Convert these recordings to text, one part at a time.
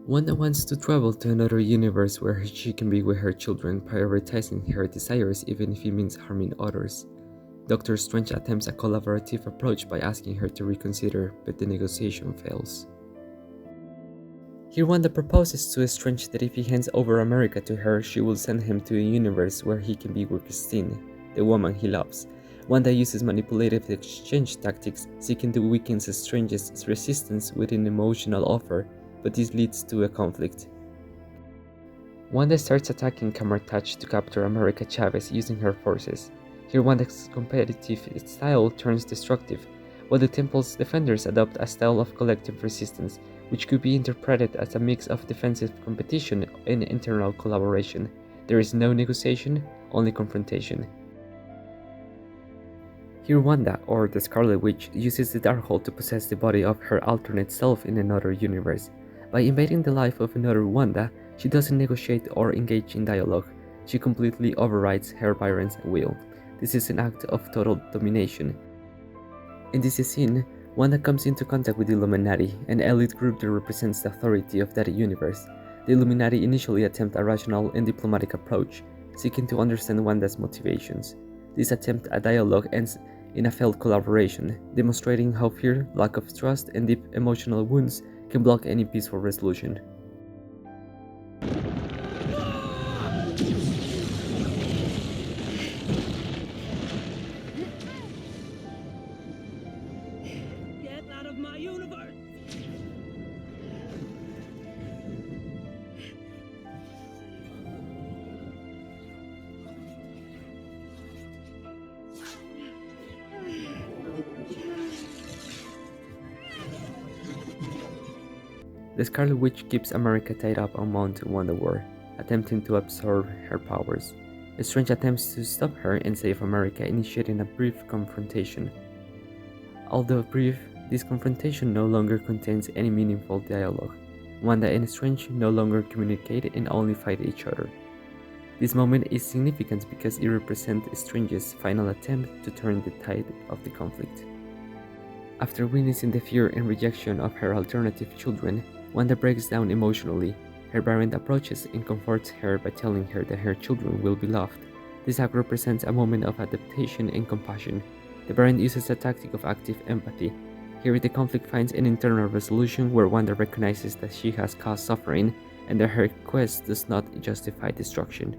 Wanda wants to travel to another universe where she can be with her children, prioritizing her desires even if it means harming others. Doctor Strange attempts a collaborative approach by asking her to reconsider, but the negotiation fails. Here Wanda proposes to Strange that if he hands over America to her, she will send him to a universe where he can be with Christine, the woman he loves. Wanda uses manipulative exchange tactics, seeking to weaken Strange's resistance with an emotional offer, but this leads to a conflict. Wanda starts attacking Camartach to capture America Chavez using her forces. Here Wanda's competitive style turns destructive, while the Temple's defenders adopt a style of collective resistance, which could be interpreted as a mix of defensive competition and internal collaboration. There is no negotiation, only confrontation. Here Wanda, or the Scarlet Witch, uses the Darkhold to possess the body of her alternate self in another universe. By invading the life of another Wanda, she doesn't negotiate or engage in dialogue. She completely overrides her parents' will. This is an act of total domination. In this scene, Wanda comes into contact with the Illuminati, an elite group that represents the authority of that universe. The Illuminati initially attempt a rational and diplomatic approach, seeking to understand Wanda's motivations. This attempt at dialogue ends in a failed collaboration, demonstrating how fear, lack of trust, and deep emotional wounds can block any peaceful resolution. Get out of my universe! The Scarlet Witch keeps America tied up on Mount Wanda War, attempting to absorb her powers. Strange attempts to stop her and save America, initiating a brief confrontation. Although brief, this confrontation no longer contains any meaningful dialogue. Wanda and Strange no longer communicate and only fight each other. This moment is significant because it represents Strange's final attempt to turn the tide of the conflict. After witnessing the fear and rejection of her alternative children, Wanda breaks down emotionally. Her parent approaches and comforts her by telling her that her children will be loved. This act represents a moment of adaptation and compassion. The parent uses a tactic of active empathy. Here the conflict finds an internal resolution where Wanda recognizes that she has caused suffering and that her quest does not justify destruction.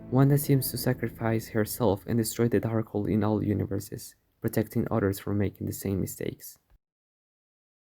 Wanda seems to sacrifice herself and destroy the Darkhold in all universes, protecting others from making the same mistakes.